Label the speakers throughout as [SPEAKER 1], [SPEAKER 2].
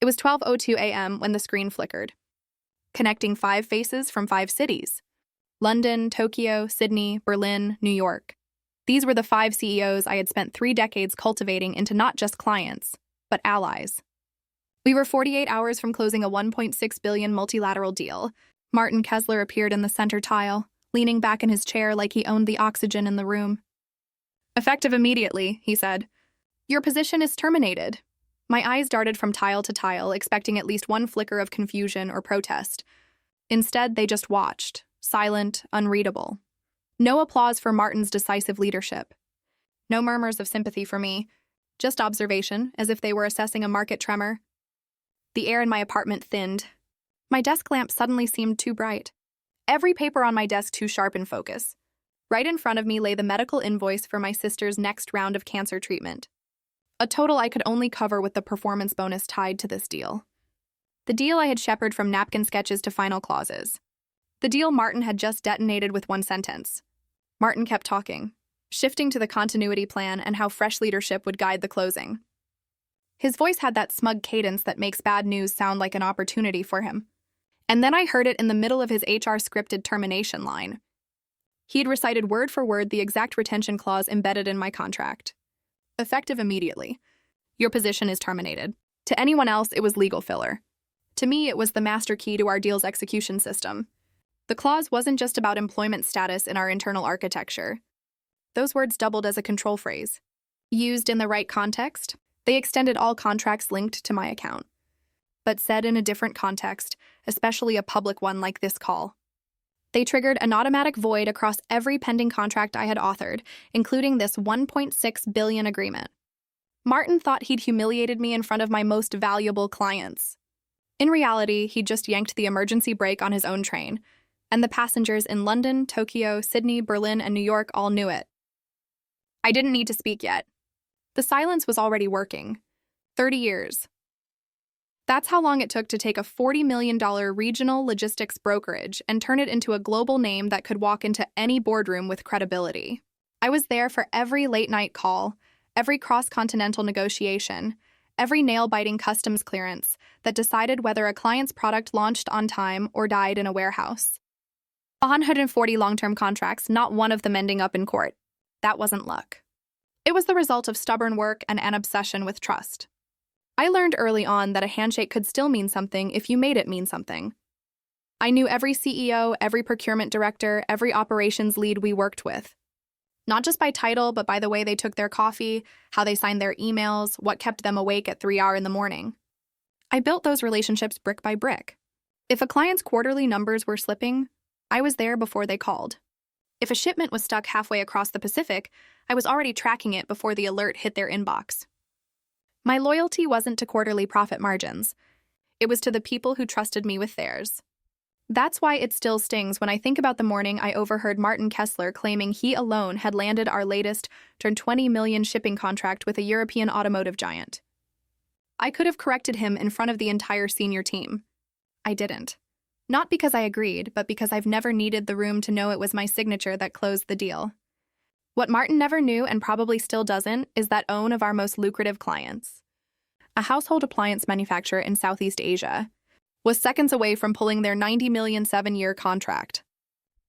[SPEAKER 1] It was 12:02 a.m. when the screen flickered, connecting 5 faces from 5 cities: London, Tokyo, Sydney, Berlin, New York. These were the 5 CEOs I had spent 3 decades cultivating into not just clients, but allies. We were 48 hours from closing a $1.6 billion multilateral deal. Martin Kessler appeared in the center tile, leaning back in his chair like he owned the oxygen in the room. "Effective immediately," he said. "Your position is terminated." My eyes darted from tile to tile, expecting at least one flicker of confusion or protest. Instead, they just watched, silent, unreadable. No applause for Martin's decisive leadership. No murmurs of sympathy for me, just observation, as if they were assessing a market tremor. The air in my apartment thinned. My desk lamp suddenly seemed too bright. Every paper on my desk too sharp in focus. Right in front of me lay the medical invoice for my sister's next round of cancer treatment. A total I could only cover with the performance bonus tied to this deal. The deal I had shepherded from napkin sketches to final clauses. The deal Martin had just detonated with one sentence. Martin kept talking, shifting to the continuity plan and how fresh leadership would guide the closing. His voice had that smug cadence that makes bad news sound like an opportunity for him. And then I heard it in the middle of his HR-scripted termination line. He'd recited word for word the exact retention clause embedded in my contract. "Effective immediately. Your position is terminated." To anyone else, it was legal filler. To me, it was the master key to our deal's execution system. The clause wasn't just about employment status in our internal architecture. Those words doubled as a control phrase. Used in the right context, they extended all contracts linked to my account. But said in a different context, especially a public one like this call, they triggered an automatic void across every pending contract I had authored, including this $1.6 billion agreement. Martin thought he'd humiliated me in front of my most valuable clients. In reality, he'd just yanked the emergency brake on his own train, and the passengers in London, Tokyo, Sydney, Berlin, and New York all knew it. I didn't need to speak yet. The silence was already working. 30 years. That's how long it took to take a $40 million regional logistics brokerage and turn it into a global name that could walk into any boardroom with credibility. I was there for every late-night call, every cross-continental negotiation, every nail-biting customs clearance that decided whether a client's product launched on time or died in a warehouse. 140 long-term contracts, not one of them ending up in court. That wasn't luck. It was the result of stubborn work and an obsession with trust. I learned early on that a handshake could still mean something if you made it mean something. I knew every CEO, every procurement director, every operations lead we worked with. Not just by title, but by the way they took their coffee, how they signed their emails, what kept them awake at 3 hours in the morning. I built those relationships brick by brick. If a client's quarterly numbers were slipping, I was there before they called. If a shipment was stuck halfway across the Pacific, I was already tracking it before the alert hit their inbox. My loyalty wasn't to quarterly profit margins. It was to the people who trusted me with theirs. That's why it still stings when I think about the morning I overheard Martin Kessler claiming he alone had landed our latest $20 million shipping contract with a European automotive giant. I could have corrected him in front of the entire senior team. I didn't. Not because I agreed, but because I've never needed the room to know it was my signature that closed the deal. What Martin never knew, and probably still doesn't, is that one of our most lucrative clients, a household appliance manufacturer in Southeast Asia, was seconds away from pulling their $90 million 7-year contract.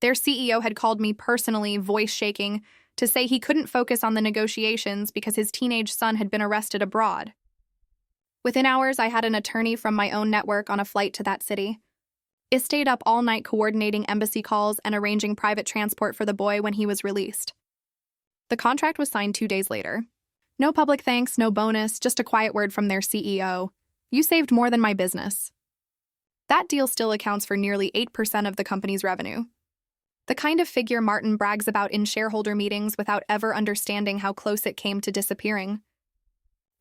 [SPEAKER 1] Their CEO had called me personally, voice shaking, to say he couldn't focus on the negotiations because his teenage son had been arrested abroad. Within hours, I had an attorney from my own network on a flight to that city. I stayed up all night coordinating embassy calls and arranging private transport for the boy when he was released. The contract was signed 2 days later. No public thanks, no bonus, just a quiet word from their CEO. "You saved more than my business." That deal still accounts for nearly 8% of the company's revenue. The kind of figure Martin brags about in shareholder meetings without ever understanding how close it came to disappearing.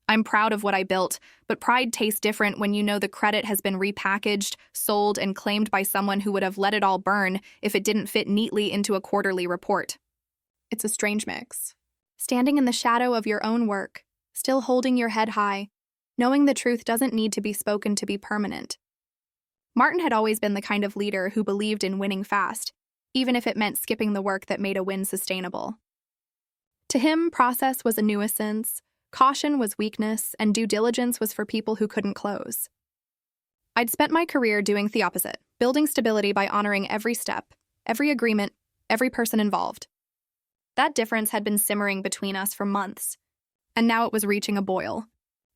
[SPEAKER 1] I'm proud of what I built, but pride tastes different when you know the credit has been repackaged, sold, and claimed by someone who would have let it all burn if it didn't fit neatly into a quarterly report. It's a strange mix. Standing in the shadow of your own work, still holding your head high, knowing the truth doesn't need to be spoken to be permanent. Martin had always been the kind of leader who believed in winning fast, even if it meant skipping the work that made a win sustainable. To him, process was a nuisance, caution was weakness, and due diligence was for people who couldn't close. I'd spent my career doing the opposite, building stability by honoring every step, every agreement, every person involved. That difference had been simmering between us for months, and now it was reaching a boil.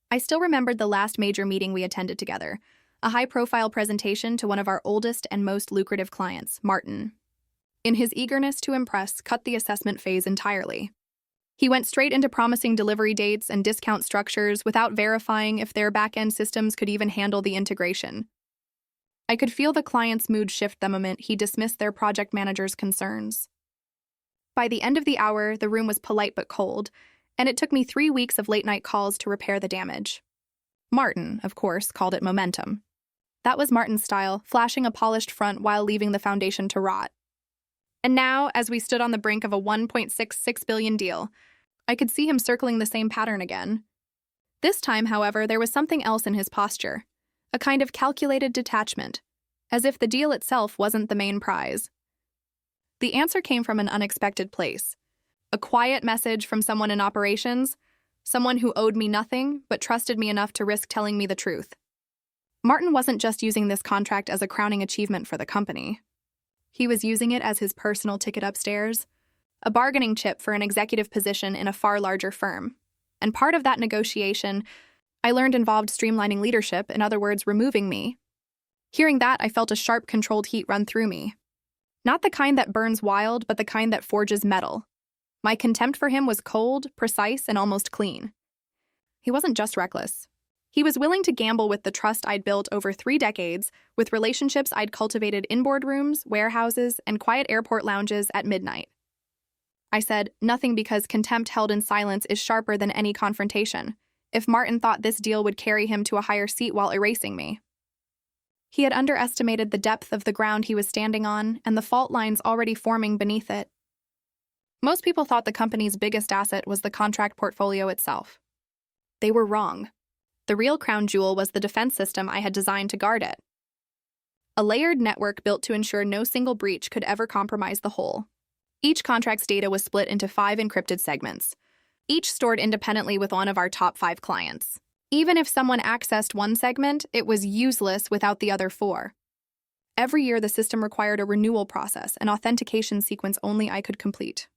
[SPEAKER 1] I still remembered the last major meeting we attended together, a high-profile presentation to one of our oldest and most lucrative clients, Martin. In his eagerness to impress, cut the assessment phase entirely. He went straight into promising delivery dates and discount structures without verifying if their back-end systems could even handle the integration. I could feel the client's mood shift the moment he dismissed their project manager's concerns. By the end of the hour, the room was polite but cold, and it took me 3 weeks of late-night calls to repair the damage. Martin, of course, called it momentum. That was Martin's style, flashing a polished front while leaving the foundation to rot. And now, as we stood on the brink of a $1.66 billion deal, I could see him circling the same pattern again. This time, however, there was something else in his posture, a kind of calculated detachment, as if the deal itself wasn't the main prize. The answer came from an unexpected place. A quiet message from someone in operations, someone who owed me nothing but trusted me enough to risk telling me the truth. Martin wasn't just using this contract as a crowning achievement for the company. He was using it as his personal ticket upstairs, a bargaining chip for an executive position in a far larger firm. And part of that negotiation, I learned, involved streamlining leadership, in other words, removing me. Hearing that, I felt a sharp, controlled heat run through me. Not the kind that burns wild, but the kind that forges metal. My contempt for him was cold, precise, and almost clean. He wasn't just reckless. He was willing to gamble with the trust I'd built over 3 decades, with relationships I'd cultivated in boardrooms, warehouses, and quiet airport lounges at midnight. I said nothing because contempt held in silence is sharper than any confrontation, if Martin thought this deal would carry him to a higher seat while erasing me. He had underestimated the depth of the ground he was standing on and the fault lines already forming beneath it. Most people thought the company's biggest asset was the contract portfolio itself. They were wrong. The real crown jewel was the defense system I had designed to guard it. A layered network built to ensure no single breach could ever compromise the whole. Each contract's data was split into 5 encrypted segments, each stored independently with one of our top 5 clients. Even if someone accessed one segment, it was useless without the other 4. Every year, the system required a renewal process, an authentication sequence only I could complete.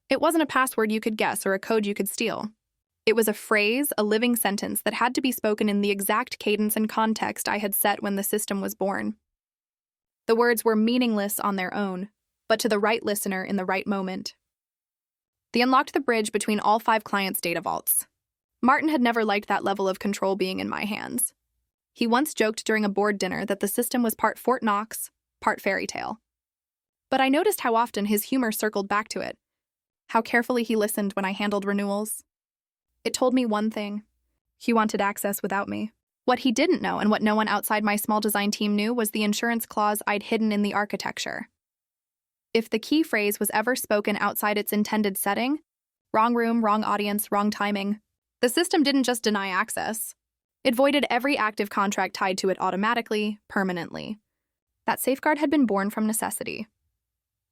[SPEAKER 1] It wasn't a password you could guess or a code you could steal. It was a phrase, a living sentence that had to be spoken in the exact cadence and context I had set when the system was born. The words were meaningless on their own, but to the right listener in the right moment. They unlocked the bridge between all 5 clients' data vaults. Martin had never liked that level of control being in my hands. He once joked during a board dinner that the system was part Fort Knox, part fairy tale. But I noticed how often his humor circled back to it, how carefully he listened when I handled renewals. It told me one thing. He wanted access without me. What he didn't know, and what no one outside my small design team knew, was the insurance clause I'd hidden in the architecture. If the key phrase was ever spoken outside its intended setting, wrong room, wrong audience, wrong timing, the system didn't just deny access. It voided every active contract tied to it automatically, permanently. That safeguard had been born from necessity.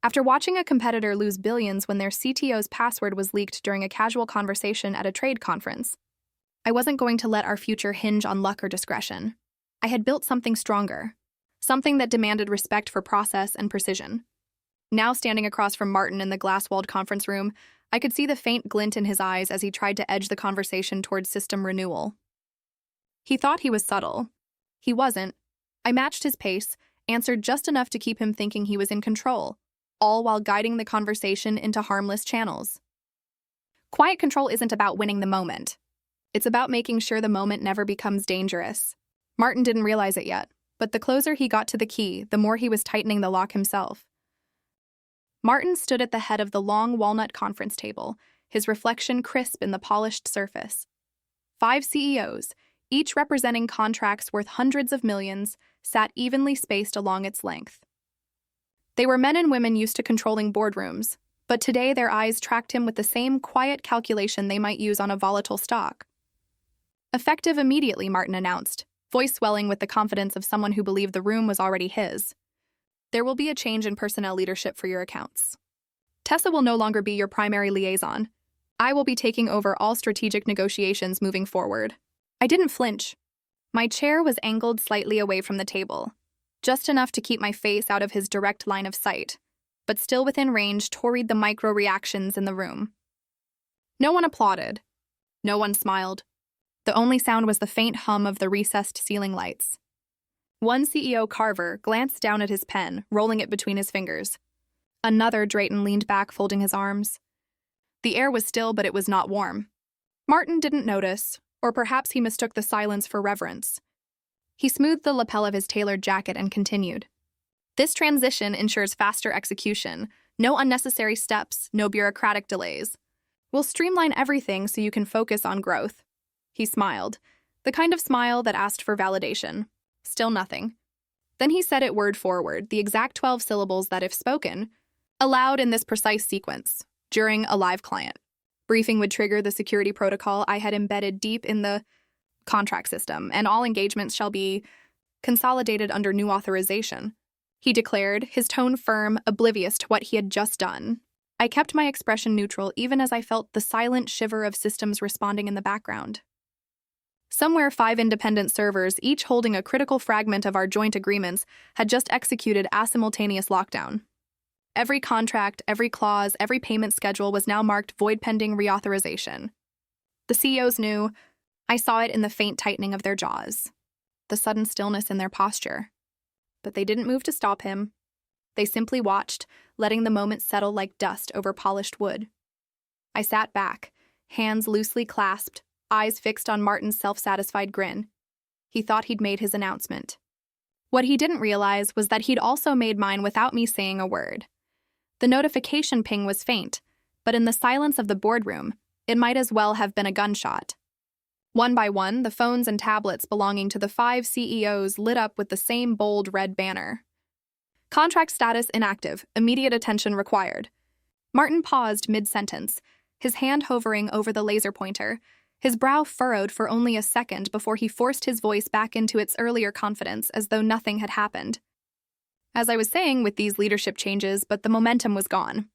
[SPEAKER 1] After watching a competitor lose billions when their CTO's password was leaked during a casual conversation at a trade conference, I wasn't going to let our future hinge on luck or discretion. I had built something stronger, something that demanded respect for process and precision. Now, standing across from Martin in the glass-walled conference room, I could see the faint glint in his eyes as he tried to edge the conversation towards system renewal. He thought he was subtle. He wasn't. I matched his pace, answered just enough to keep him thinking he was in control, all while guiding the conversation into harmless channels. Quiet control isn't about winning the moment. It's about making sure the moment never becomes dangerous. Martin didn't realize it yet, but the closer he got to the key, the more he was tightening the lock himself. Martin stood at the head of the long walnut conference table, his reflection crisp in the polished surface. 5 CEOs, each representing contracts worth hundreds of millions, sat evenly spaced along its length. They were men and women used to controlling boardrooms, but today their eyes tracked him with the same quiet calculation they might use on a volatile stock. Effective immediately, Martin announced, voice swelling with the confidence of someone who believed the room was already his. There will be a change in personnel leadership for your accounts. Tessa will no longer be your primary liaison. I will be taking over all strategic negotiations moving forward. I didn't flinch. My chair was angled slightly away from the table, just enough to keep my face out of his direct line of sight, but still within range to read the micro-reactions in the room. No one applauded. No one smiled. The only sound was the faint hum of the recessed ceiling lights. One CEO, Carver, glanced down at his pen, rolling it between his fingers. Another, Drayton, leaned back, folding his arms. The air was still, but it was not warm. Martin didn't notice, or perhaps he mistook the silence for reverence. He smoothed the lapel of his tailored jacket and continued. This transition ensures faster execution, no unnecessary steps, no bureaucratic delays. We'll streamline everything so you can focus on growth. He smiled, the kind of smile that asked for validation. Still nothing. Then he said it word for word, the exact 12 syllables that, if spoken, allowed in this precise sequence, during a live client. Briefing would trigger the security protocol I had embedded deep in the contract system, and all engagements shall be consolidated under new authorization. He declared, his tone firm, oblivious to what he had just done. I kept my expression neutral even as I felt the silent shiver of systems responding in the background. Somewhere 5 independent servers, each holding a critical fragment of our joint agreements, had just executed a simultaneous lockdown. Every contract, every clause, every payment schedule was now marked void pending reauthorization. The CEOs knew. I saw it in the faint tightening of their jaws, the sudden stillness in their posture. But they didn't move to stop him. They simply watched, letting the moment settle like dust over polished wood. I sat back, hands loosely clasped, eyes fixed on Martin's self-satisfied grin. He thought he'd made his announcement. What he didn't realize was that he'd also made mine without me saying a word. The notification ping was faint, but in the silence of the boardroom, it might as well have been a gunshot. One by one, the phones and tablets belonging to the 5 CEOs lit up with the same bold red banner. Contract status inactive, immediate attention required. Martin paused mid-sentence, his hand hovering over the laser pointer, his brow furrowed for only a second before he forced his voice back into its earlier confidence as though nothing had happened. As I was saying with these leadership changes, but the momentum was gone.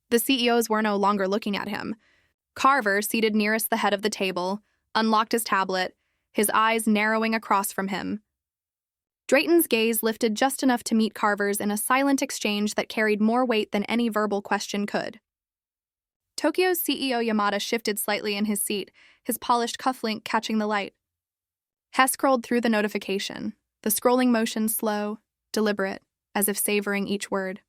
[SPEAKER 1] The CEOs were no longer looking at him. Carver, seated nearest the head of the table, unlocked his tablet, his eyes narrowing across from him. Drayton's gaze lifted just enough to meet Carver's in a silent exchange that carried more weight than any verbal question could. Tokyo's CEO Yamada shifted slightly in his seat, his polished cufflink catching the light. Hess scrolled through the notification, the scrolling motion slow, deliberate, as if savoring each word.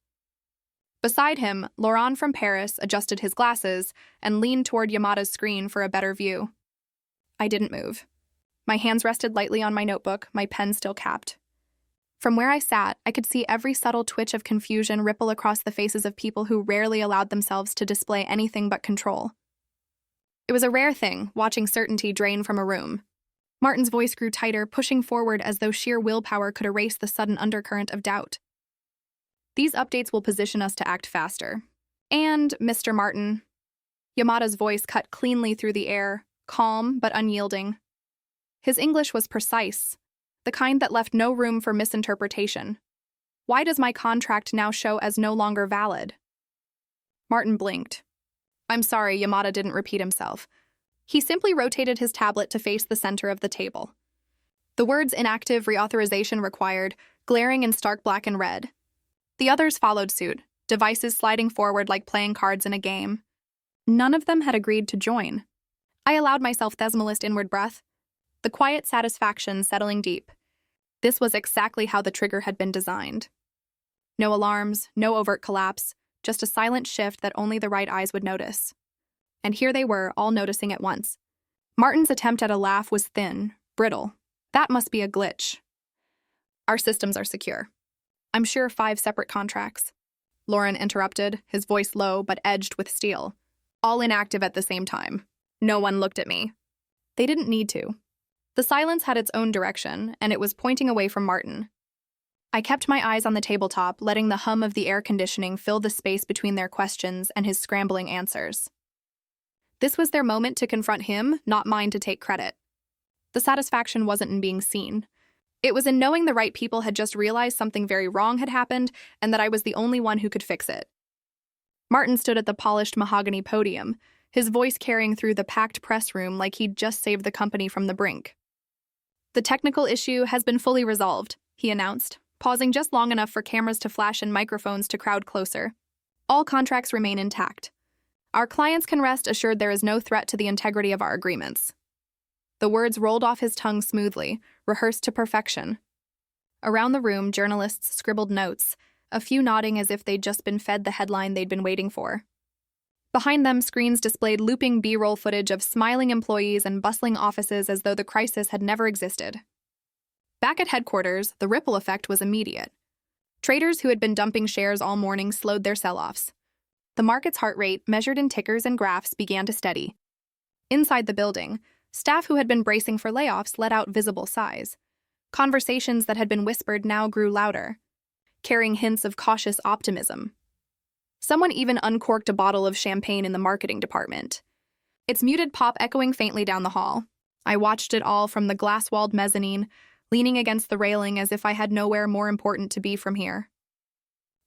[SPEAKER 1] Beside him, Laurent from Paris adjusted his glasses and leaned toward Yamada's screen for a better view. I didn't move. My hands rested lightly on my notebook, my pen still capped. From where I sat, I could see every subtle twitch of confusion ripple across the faces of people who rarely allowed themselves to display anything but control. It was a rare thing, watching certainty drain from a room. Martin's voice grew tighter, pushing forward as though sheer willpower could erase the sudden undercurrent of doubt. These updates will position us to act faster. And, Mr. Martin, Yamada's voice cut cleanly through the air, calm but unyielding. His English was precise, the kind that left no room for misinterpretation. Why does my contract now show as no longer valid? Martin blinked. I'm sorry, Yamada didn't repeat himself. He simply rotated his tablet to face the center of the table. The words inactive reauthorization required, glaring in stark black and red. The others followed suit, devices sliding forward like playing cards in a game. None of them had agreed to join. I allowed myself Thesmalist inward breath, the quiet satisfaction settling deep. This was exactly how the trigger had been designed. No alarms, no overt collapse, just a silent shift that only the right eyes would notice. And here they were, all noticing at once. Martin's attempt at a laugh was thin, brittle. That must be a glitch. Our systems are secure. I'm sure 5 separate contracts. Lauren interrupted, his voice low but edged with steel. All inactive at the same time. No one looked at me. They didn't need to. The silence had its own direction, and it was pointing away from Martin. I kept my eyes on the tabletop, letting the hum of the air conditioning fill the space between their questions and his scrambling answers. This was their moment to confront him, not mine to take credit. The satisfaction wasn't in being seen. It was in knowing the right people had just realized something very wrong had happened and that I was the only one who could fix it. Martin stood at the polished mahogany podium, his voice carrying through the packed press room like he'd just saved the company from the brink. The technical issue has been fully resolved, he announced, pausing just long enough for cameras to flash and microphones to crowd closer. All contracts remain intact. Our clients can rest assured there is no threat to the integrity of our agreements. The words rolled off his tongue smoothly, rehearsed to perfection. Around the room, journalists scribbled notes, a few nodding as if they'd just been fed the headline they'd been waiting for. Behind them, screens displayed looping B-roll footage of smiling employees and bustling offices as though the crisis had never existed. Back at headquarters, the ripple effect was immediate. Traders who had been dumping shares all morning slowed their sell-offs. The market's heart rate, measured in tickers and graphs, began to steady. Inside the building, staff who had been bracing for layoffs let out visible sighs. Conversations that had been whispered now grew louder, carrying hints of cautious optimism. Someone even uncorked a bottle of champagne in the marketing department, its muted pop echoing faintly down the hall. I watched it all from the glass-walled mezzanine, leaning against the railing as if I had nowhere more important to be from here.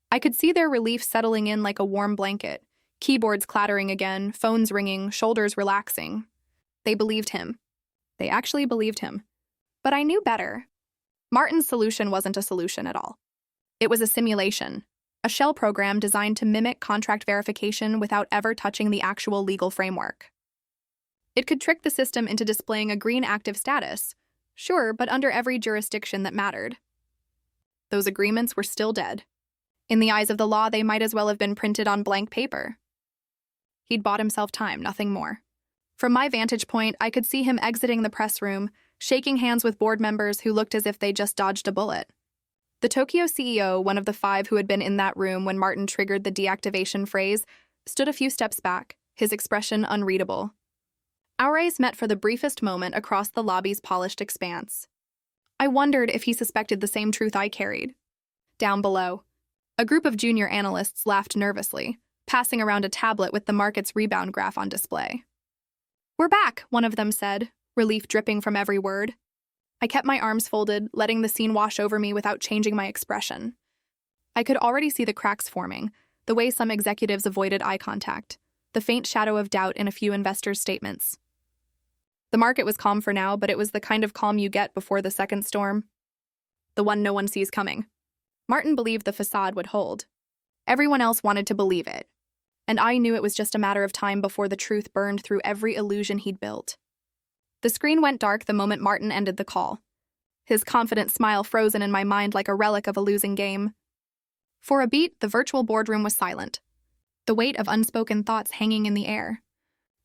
[SPEAKER 1] I could see their relief settling in like a warm blanket, keyboards clattering again, phones ringing, shoulders relaxing. They believed him. They actually believed him. But I knew better. Martin's solution wasn't a solution at all. It was a simulation, a shell program designed to mimic contract verification without ever touching the actual legal framework. It could trick the system into displaying a green active status, sure, but under every jurisdiction that mattered. Those agreements were still dead. In the eyes of the law, they might as well have been printed on blank paper. He'd bought himself time, nothing more. From my vantage point, I could see him exiting the press room, shaking hands with board members who looked as if they just dodged a bullet. The Tokyo CEO, one of the 5 who had been in that room when Martin triggered the deactivation phrase, stood a few steps back, his expression unreadable. Our eyes met for the briefest moment across the lobby's polished expanse. I wondered if he suspected the same truth I carried. Down below, a group of junior analysts laughed nervously, passing around a tablet with the market's rebound graph on display. "We're back," one of them said, relief dripping from every word. I kept my arms folded, letting the scene wash over me without changing my expression. I could already see the cracks forming, the way some executives avoided eye contact, the faint shadow of doubt in a few investors' statements. The market was calm for now, but it was the kind of calm you get before the second storm. The one no one sees coming. Martin believed the facade would hold. Everyone else wanted to believe it. And I knew it was just a matter of time before the truth burned through every illusion he'd built. The screen went dark the moment Martin ended the call, his confident smile frozen in my mind like a relic of a losing game. For a beat, the virtual boardroom was silent, the weight of unspoken thoughts hanging in the air.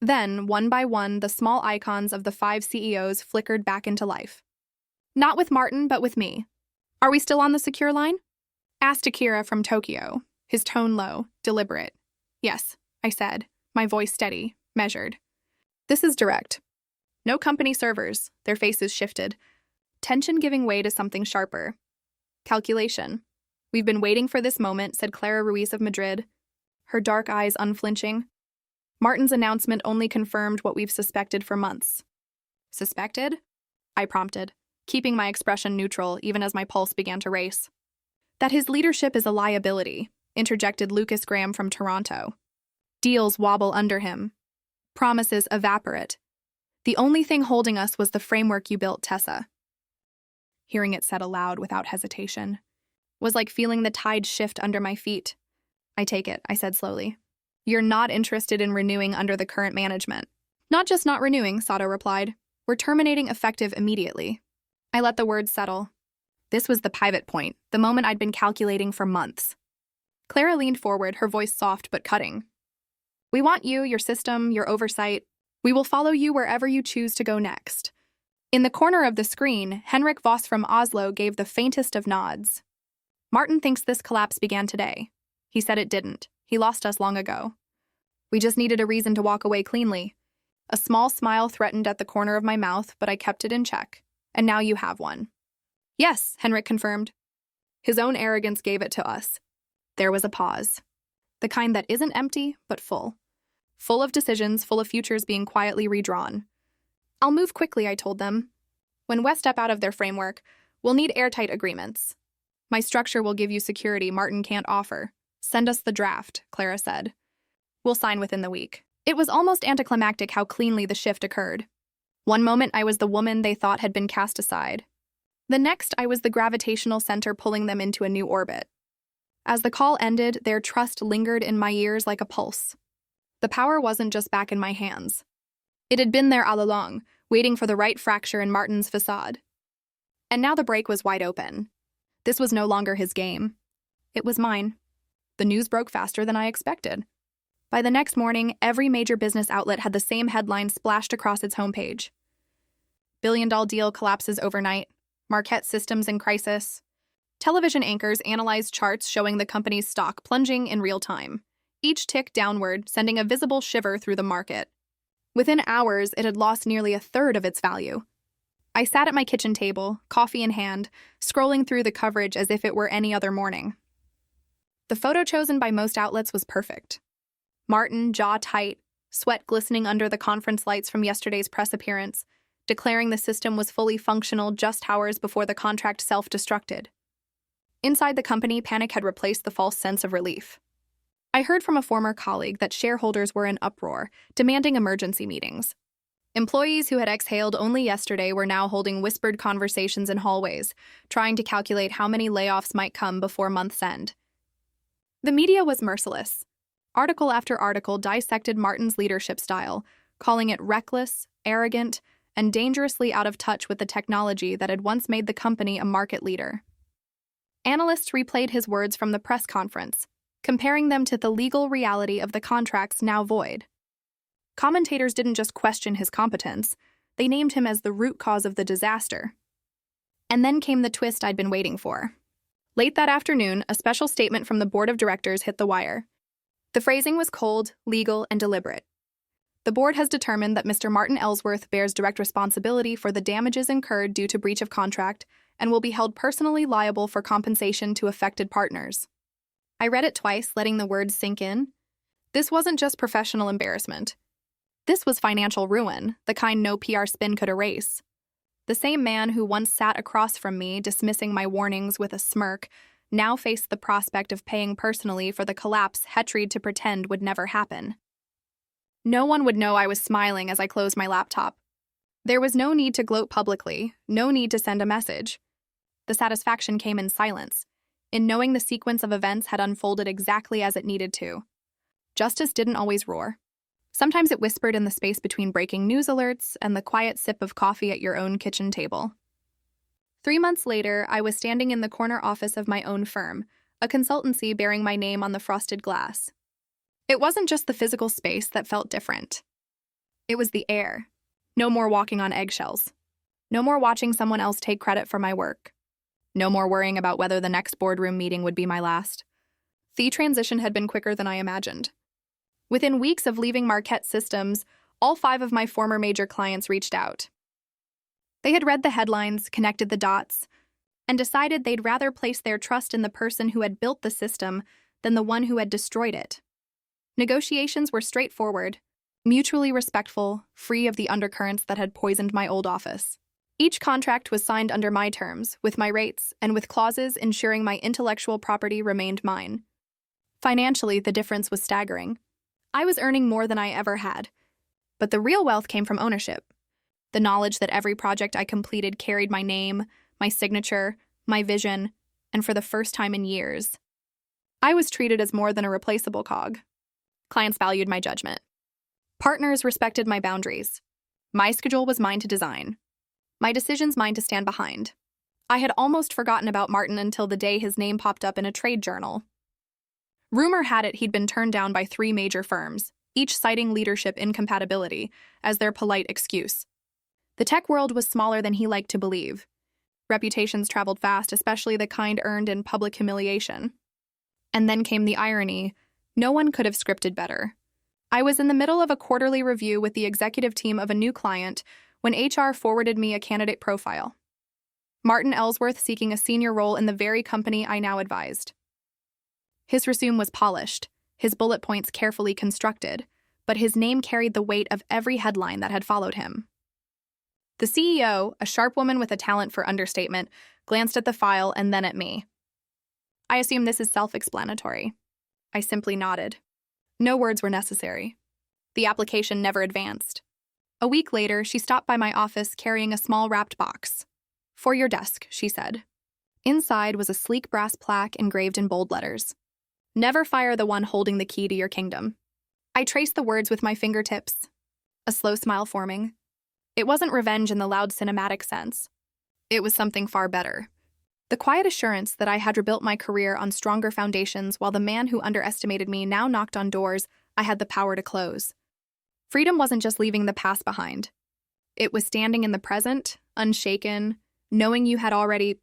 [SPEAKER 1] Then, one by one, the small icons of the 5 CEOs flickered back into life. Not with Martin, but with me. "Are we still on the secure line?" asked Akira from Tokyo, his tone low, deliberate. "Yes," I said, my voice steady, measured. "This is direct. No company servers," their faces shifted, tension giving way to something sharper. "Calculation. We've been waiting for this moment," said Clara Ruiz of Madrid, her dark eyes unflinching. "Martin's announcement only confirmed what we've suspected for months." "Suspected?" I prompted, keeping my expression neutral even as my pulse began to race. "That his leadership is a liability," interjected Lucas Graham from Toronto. "Deals wobble under him. Promises evaporate. The only thing holding us was the framework you built, Tessa." Hearing it said aloud without hesitation was like feeling the tide shift under my feet. "I take it," I said slowly. "You're not interested in renewing under the current management." "Not just not renewing," Sato replied. "We're terminating effective immediately." I let the words settle. This was the pivot point, the moment I'd been calculating for months. Clara leaned forward, her voice soft but cutting. "We want you, your system, your oversight. We will follow you wherever you choose to go next." In the corner of the screen, Henrik Voss from Oslo gave the faintest of nods. "Martin thinks this collapse began today. He said it didn't. He lost us long ago. We just needed a reason to walk away cleanly." A small smile threatened at the corner of my mouth, but I kept it in check. "And now you have one." "Yes," Henrik confirmed. His own arrogance gave it to us. There was a pause. The kind that isn't empty, but full. Full of decisions, full of futures being quietly redrawn. "I'll move quickly," I told them. "When West step out of their framework, we'll need airtight agreements. My structure will give you security Martin can't offer. Send us the draft," Clara said. "We'll sign within the week." It was almost anticlimactic how cleanly the shift occurred. One moment I was the woman they thought had been cast aside. The next I was the gravitational center pulling them into a new orbit. As the call ended, their trust lingered in my ears like a pulse. The power wasn't just back in my hands. It had been there all along, waiting for the right fracture in Martin's facade. And now the break was wide open. This was no longer his game. It was mine. The news broke faster than I expected. By the next morning, every major business outlet had the same headline splashed across its homepage. Billion-dollar deal collapses overnight. Marquette Systems in crisis. Television anchors analyzed charts showing the company's stock plunging in real time, each tick downward, sending a visible shiver through the market. Within hours, it had lost nearly a third of its value. I sat at my kitchen table, coffee in hand, scrolling through the coverage as if it were any other morning. The photo chosen by most outlets was perfect. Martin, jaw tight, sweat glistening under the conference lights from yesterday's press appearance, declaring the system was fully functional just hours before the contract self-destructed. Inside the company, panic had replaced the false sense of relief. I heard from a former colleague that shareholders were in uproar, demanding emergency meetings. Employees who had exhaled only yesterday were now holding whispered conversations in hallways, trying to calculate how many layoffs might come before month's end. The media was merciless. Article after article dissected Martin's leadership style, calling it reckless, arrogant, and dangerously out of touch with the technology that had once made the company a market leader. Analysts replayed his words from the press conference, comparing them to the legal reality of the contracts now void. Commentators didn't just question his competence, they named him as the root cause of the disaster. And then came the twist I'd been waiting for. Late that afternoon, a special statement from the board of directors hit the wire. The phrasing was cold, legal, and deliberate. The board has determined that Mr. Martin Ellsworth bears direct responsibility for the damages incurred due to breach of contract and will be held personally liable for compensation to affected partners. I read it twice, letting the words sink in. This wasn't just professional embarrassment. This was financial ruin, the kind no PR spin could erase. The same man who once sat across from me, dismissing my warnings with a smirk, now faced the prospect of paying personally for the collapse he tried to pretend would never happen. No one would know I was smiling as I closed my laptop. There was no need to gloat publicly, no need to send a message. The satisfaction came in silence, in knowing the sequence of events had unfolded exactly as it needed to. Justice didn't always roar. Sometimes it whispered in the space between breaking news alerts and the quiet sip of coffee at your own kitchen table. 3 months later, I was standing in the corner office of my own firm, a consultancy bearing my name on the frosted glass. It wasn't just the physical space that felt different. It was the air. No more walking on eggshells. No more watching someone else take credit for my work. No more worrying about whether the next boardroom meeting would be my last. The transition had been quicker than I imagined. Within weeks of leaving Marquette Systems, all 5 of my former major clients reached out. They had read the headlines, connected the dots, and decided they'd rather place their trust in the person who had built the system than the one who had destroyed it. Negotiations were straightforward, mutually respectful, free of the undercurrents that had poisoned my old office. Each contract was signed under my terms, with my rates, and with clauses ensuring my intellectual property remained mine. Financially, the difference was staggering. I was earning more than I ever had. But the real wealth came from ownership. The knowledge that every project I completed carried my name, my signature, my vision, and for the first time in years, I was treated as more than a replaceable cog. Clients valued my judgment. Partners respected my boundaries. My schedule was mine to design. My decisions mine to stand behind. I had almost forgotten about Martin until the day his name popped up in a trade journal. Rumor had it he'd been turned down by 3 major firms, each citing leadership incompatibility as their polite excuse. The tech world was smaller than he liked to believe. Reputations traveled fast, especially the kind earned in public humiliation. And then came the irony. No one could have scripted better. I was in the middle of a quarterly review with the executive team of a new client when HR forwarded me a candidate profile. Martin Ellsworth seeking a senior role in the very company I now advised. His resume was polished, his bullet points carefully constructed, but his name carried the weight of every headline that had followed him. The CEO, a sharp woman with a talent for understatement, glanced at the file and then at me. I assume this is self-explanatory. I simply nodded. No words were necessary. The application never advanced. A week later, she stopped by my office carrying a small wrapped box. "For your desk," she said. Inside was a sleek brass plaque engraved in bold letters. "Never fire the one holding the key to your kingdom." I traced the words with my fingertips, a slow smile forming. It wasn't revenge in the loud cinematic sense. It was something far better. The quiet assurance that I had rebuilt my career on stronger foundations while the man who underestimated me now knocked on doors I had the power to close. Freedom wasn't just leaving the past behind. It was standing in the present, unshaken, knowing you had already